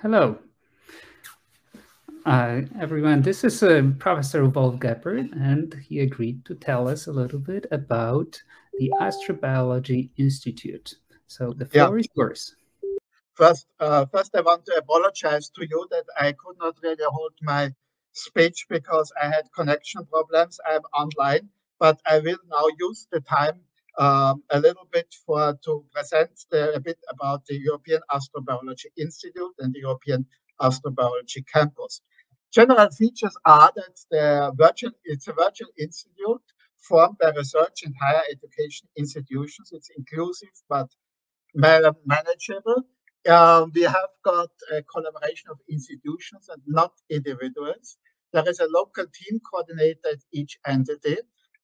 Hello, everyone. This is Professor Wolf Geppert, and he agreed to tell us a little bit about the Astrobiology Institute. So the Yeah. floor is yours. First, I want to apologize to you that I could not really hold my speech because I had connection problems. I'm online, but I will now use the time a little bit to present a bit about the European Astrobiology Institute and the European Astrobiology Campus. General features are that it's a virtual institute formed by research and higher education institutions. It's inclusive, but manageable. We have got a collaboration of institutions and not individuals. There is a local team coordinator at each entity,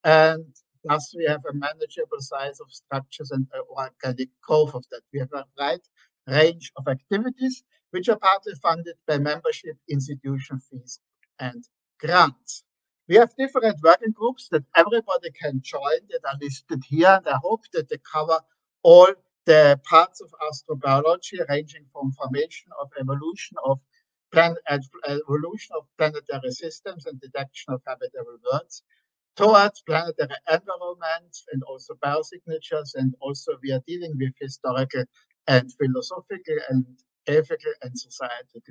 and thus we have a manageable size of structures and organic growth of that. We have a wide range of activities which are partly funded by membership, institution fees, and grants. We have different working groups that everybody can join that are listed here, and I hope that they cover all the parts of astrobiology ranging from formation of evolution of planetary systems and detection of habitable worlds towards planetary environments and also biosignatures, and also we are dealing with historical and philosophical and ethical and societal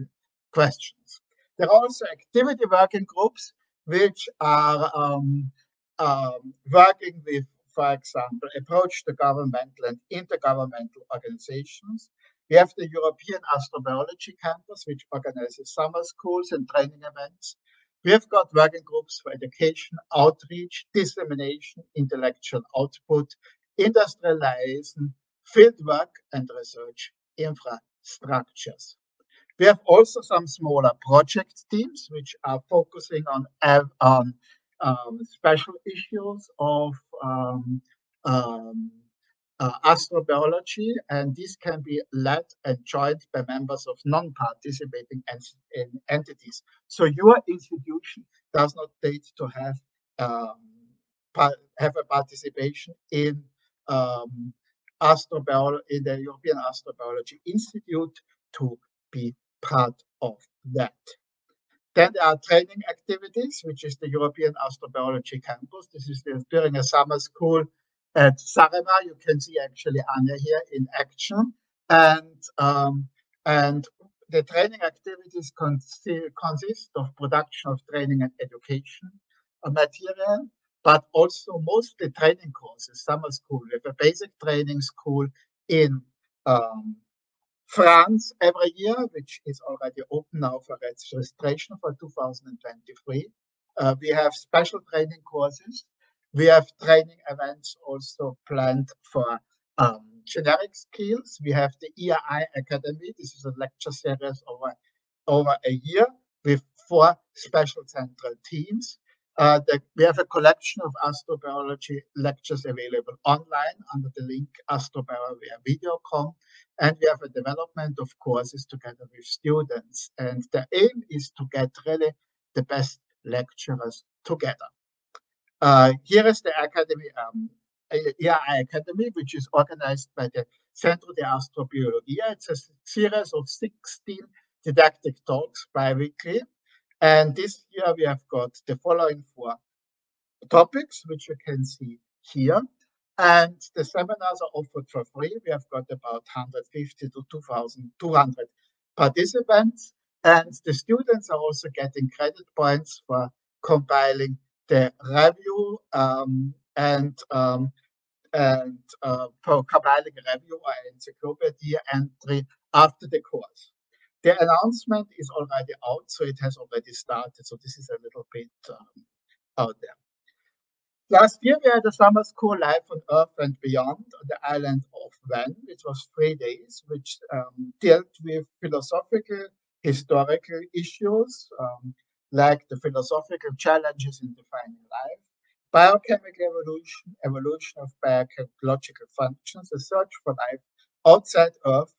questions. There are also activity working groups which are working with, for example, approach to governmental and intergovernmental organizations. We have the European Astrobiology Campus, which organizes summer schools and training events. We have got working groups for education, outreach, dissemination, intellectual output, industrial liaison, fieldwork, and research infrastructures. We have also some smaller project teams which are focusing on special issues of um, astrobiology, and this can be led and joined by members of non-participating entities. So your institution does not need to um, have a participation in in the European Astrobiology Institute to be part of that. Then there are training activities, which is the European Astrobiology Campus. This is during a summer school at Sarema. You can see actually Anya here in action. And the training activities consist of production of training and education material, but also mostly training courses, summer school. We have a basic training school in um, France every year, which is already open now for registration for 2023. We have special training courses. We have training events also planned for generic skills. We have the ERI Academy. This is a lecture series over a year with 4 special central teams. We have a collection of astrobiology lectures available online under the link Astrobiology via Videocom. And we have a development of courses together with students. And the aim is to get really the best lecturers together. Here is the Academy, ERI Academy, which is organized by the Centro de Astrobiologia. It's a series of 16 didactic talks bi-weekly. And this year we have got the following 4 topics, which you can see here. And the seminars are offered for free. We have got about 150 to 2,200 participants. And the students are also getting credit points for compiling the review for compiling a review or encyclopedia entry after the course. The announcement is already out, so it has already started. So this is a little bit out there. Last year, we had a summer school live on Earth and beyond on the island of Van. It was 3 days, which dealt with philosophical, historical issues, like the philosophical challenges in defining life, biochemical evolution, evolution of biological functions, the search for life outside Earth,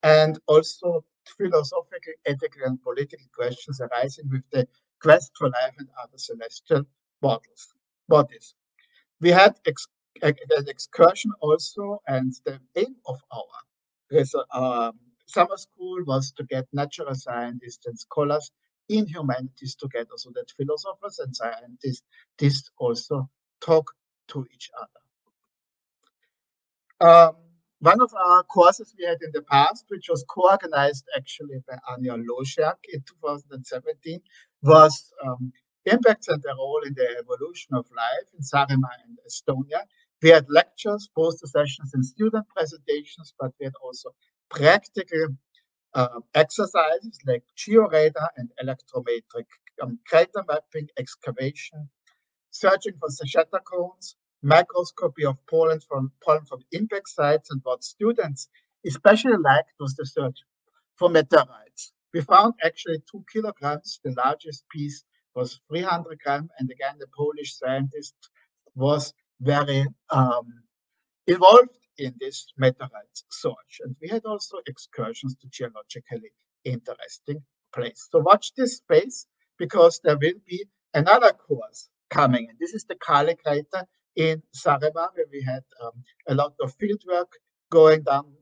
and also philosophical, ethical, and political questions arising with the quest for life and other celestial bodies. We had an excursion also, and the aim of our summer school was to get natural scientists and scholars in humanities together, so that philosophers and scientists also talk to each other. One of our courses we had in the past, which was co-organized actually by Anja Loschak in 2017, was Impacts and their Role in the Evolution of Life in Saaremaa and Estonia. We had lectures, poster sessions, and student presentations, but we had also practical exercises like georadar and electrometric crater mapping, excavation, searching for shatter cones, microscopy of pollen from impact sites, and what students especially liked was the search for meteorites. We found actually 2 kilograms. The largest piece was 300 grams, and again, the Polish scientist was very involved in this meteorite search. And we had also excursions to geologically interesting place. So watch this space, because there will be another course coming. And this is the Kali crater in Saaremaa, where we had a lot of field work going down.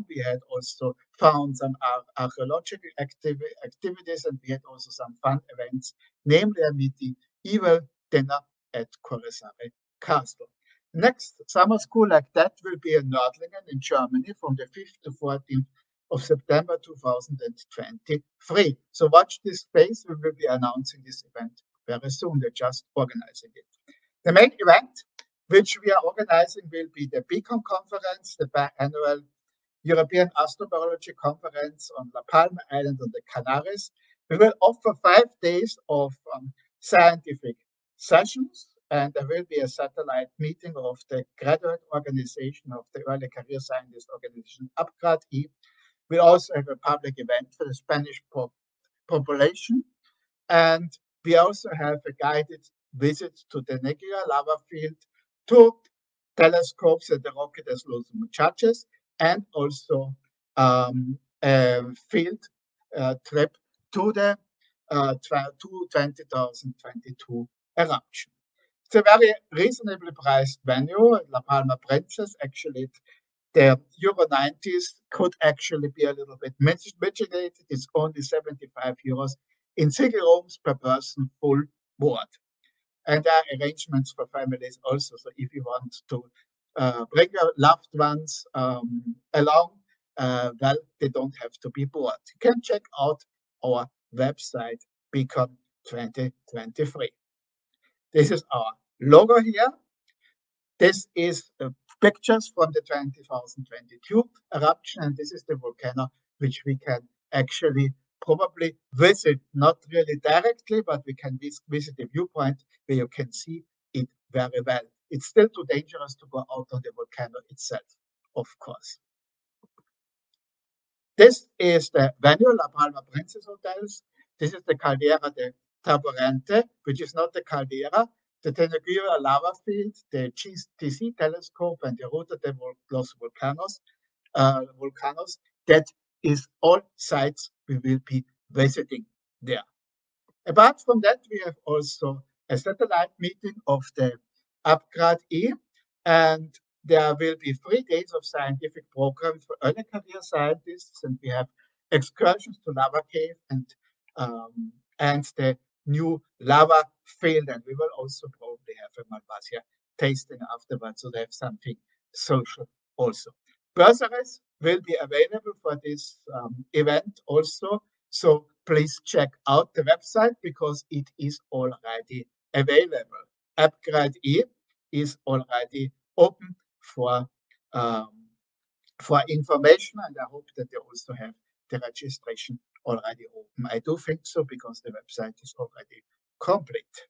We had also found some archaeological activities, and we had also some fun events, namely a medieval dinner at Koresare Castle. Next summer school like that will be in Nördlingen in Germany from the 5th to 14th of September 2023. So watch this space. We will be announcing this event very soon. They're just organizing it. The main event which we are organizing will be the Beacon Conference, the biannual European Astrobiology Conference on La Palma Island on the Canaries. We will offer 5 days of scientific sessions, and there will be a satellite meeting of the graduate organization of the Early Career Scientist organization, UpGrad-E. We also have a public event for the Spanish population, and we also have a guided visit to the Negra lava field, 2 telescopes at the rocket as Los Muchachos, and also a field trip to the 2022 eruption. It's a very reasonably priced venue, La Palma Princess. Actually, the Euro 90s could actually be a little bit mitigated. It's only 75 euros in single rooms per person, full board. And there are arrangements for families also. So if you want to bring your loved ones along, well, they don't have to be bored. You can check out our website, Beacon 2023. This is our logo here. This is pictures from the 2022 eruption, and this is the volcano which we can actually probably visit, not really directly, but we can visit the viewpoint where you can see it very well. It's still too dangerous to go out on the volcano itself, of course. This is the venue, La Palma Princess Hotels. This is the Caldera de Taborente, which is not the caldera, the Tenerife lava field, the GTC telescope, and the Ruta de los Volcanos. That is all sites we will be visiting there. Apart from that, we have also a satellite meeting of the UpGrad-E, and there will be 3 days of scientific programs for early career scientists, and we have excursions to Lava Cave and the new lava field, and we will also probably have a Malvasia tasting afterwards, so they have something social also. Bursaries will be available for this event also, so please check out the website because it is already available. UpGrad-E is already open for information, and I hope that they also have the registration already open. I do think so because the website is already complete.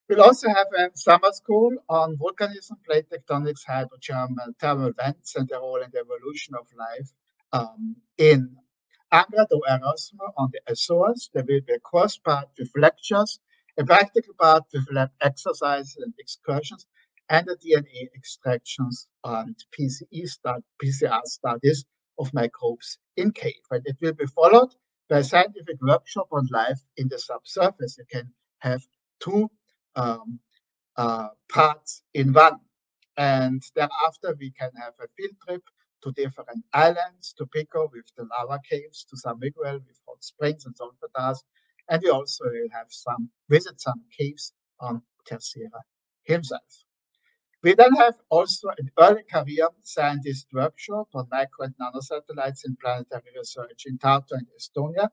We'll also have a summer school on volcanism, plate tectonics, hydrothermal thermal vents, and their role in the evolution of life in Angra do Erasmo on the Azores. There will be a course part with lectures, a practical part with lab exercises and excursions, and the DNA extractions and PCR studies of microbes in cave. And it will be followed by a scientific workshop on life in the subsurface. You can have 2 parts in one. And thereafter, we can have a field trip to different islands, to Pico with the lava caves, to San Miguel with hot springs and sulfur. And we also will have visit some caves on Terceira himself. We then have also an early career scientist workshop on micro and nanosatellites in planetary research in Tartu and Estonia.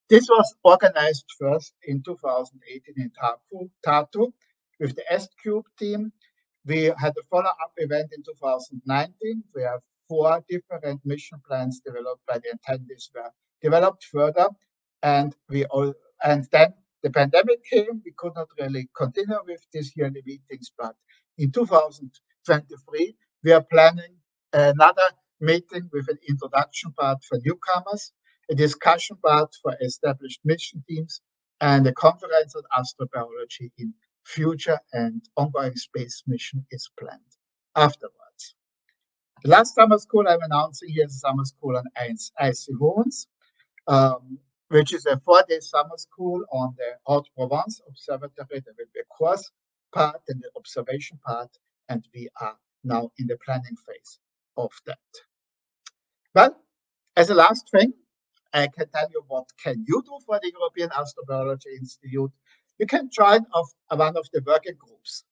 This was organized first in 2018 in Tartu with the S-Cube team. We had a follow-up event in 2019 where 4 different mission plans developed by the attendees were developed further. And then the pandemic came. We could not really continue with these yearly meetings, but in 2023, we are planning another meeting with an introduction part for newcomers, a discussion part for established mission teams, and a conference on astrobiology in future and ongoing space mission is planned afterwards. The last summer school I'm announcing here is a summer school on icy wounds, which is a 4-day summer school on the Haute-Provence Observatory. There will be a course part and the observation part, and we are now in the planning phase of that. Well, as a last thing, I can tell you what can you do for the European Astrobiology Institute. You can join one of the working groups.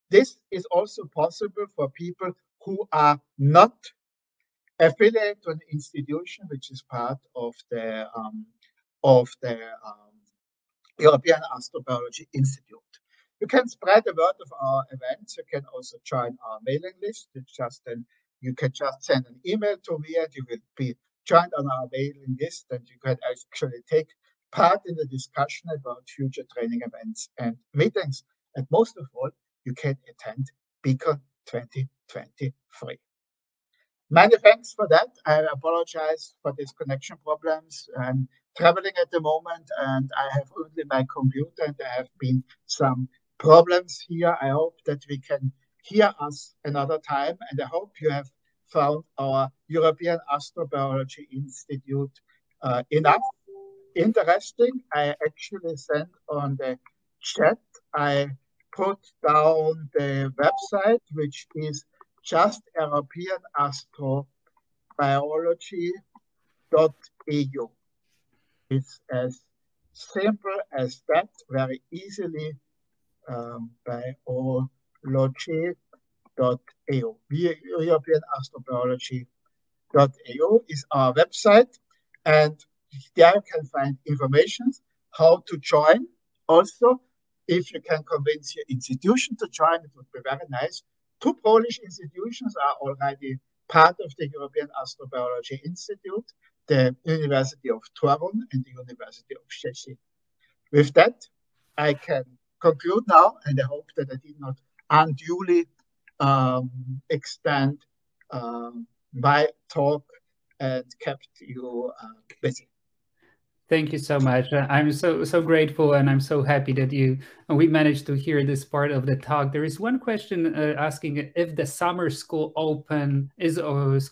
This is also possible for people who are not affiliated to an institution which is part of the European Astrobiology Institute. You can spread the word of our events. You can also join our mailing list. You can just send an email to me and you will be joined on our mailing list, and you can actually take part in the discussion about future training events and meetings. And most of all, you can attend Beacon 2023. Many thanks for that. I apologize for these connection problems. I'm traveling at the moment and I have only my computer and there have been some problems here. I hope that we can hear us another time, and I hope you have found our European Astrobiology Institute enough interesting. I actually sent on the chat, I put down the website, which is just European Astrobiology.eu. It's as simple as that, very easily, biology.eu. European Astrobiology.eu is our website, and there you can find information how to join. Also, if you can convince your institution to join, it would be very nice. 2 Polish institutions are already part of the European Astrobiology Institute, the University of Torun and the University of Szczecin. With that, I can conclude now, and I hope that I did not unduly extend my talk and kept you busy. Thank you so much. I'm so grateful, and I'm so happy that we managed to hear this part of the talk. There is one question asking if the summer school is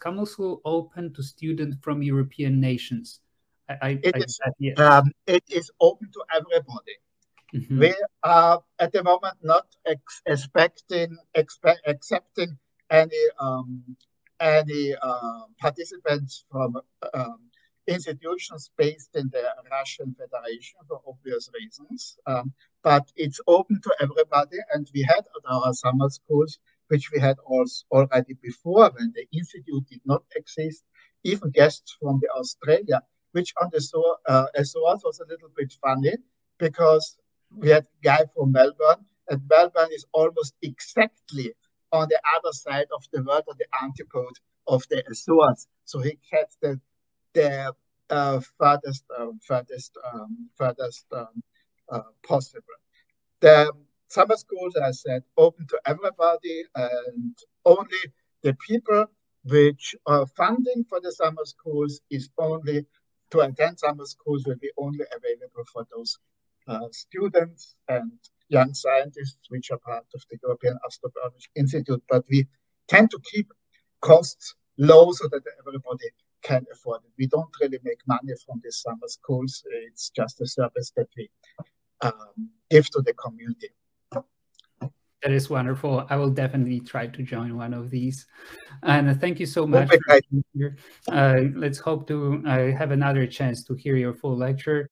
summer school open to students from European nations. It is open to everybody. Mm-hmm. We are at the moment not accepting any participants from institutions based in the Russian Federation for obvious reasons, but it's open to everybody. And we had at our summer schools, which we had already before when the institute did not exist, even guests from the Australia, which on the Azores was a little bit funny because we had a guy from Melbourne, and Melbourne is almost exactly on the other side of the world, on the antipode of the Azores. So he had the furthest possible. The summer schools, as I said, open to everybody, and only the people which are funding for the summer schools is only to attend summer schools will be only available for those students and young scientists which are part of the European Astrobiology Institute. But we tend to keep costs low so that everybody can afford it. We don't really make money from these summer schools. It's just a service that we give to the community. That is wonderful. I will definitely try to join one of these. And thank you so much Perfect. for being here. Let's hope to have another chance to hear your full lecture.